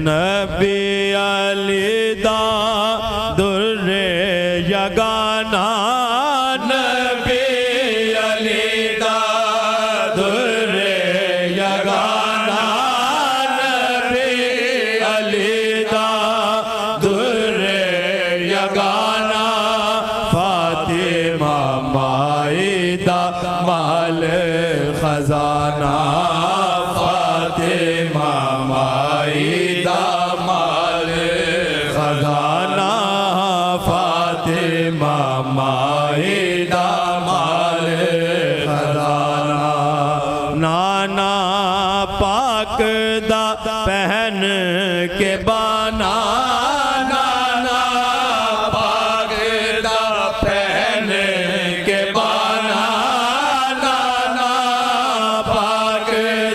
نبی علی دا در یگانا نبی علی دا در یگانا نبی علی دا در یگانا فاطمہ مائی دا مال خزانہ فاطمہ مائی دا مال خزانہ فاطمہ مائی دا مال خزانہ نانا پاک دا پہن کے بانا نانا پاک دا پہن کے بانا نانا پاک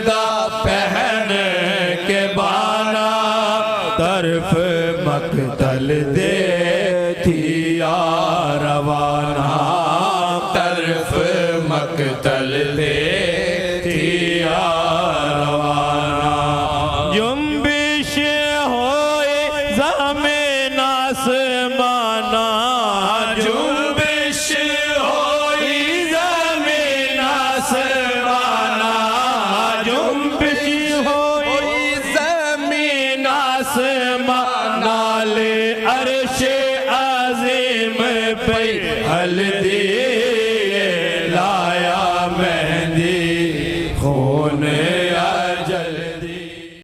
دا پہن کے بانا طرف مقتل دے تھی روانہ طرف مقتل دے تھی روانہ جنبش ہوئے زمین آسمانہ جنبش ہوئی زمین آسمانہ جنبش ہوئی زمین آسمانہ لے عرش عظیم پہ ہلدی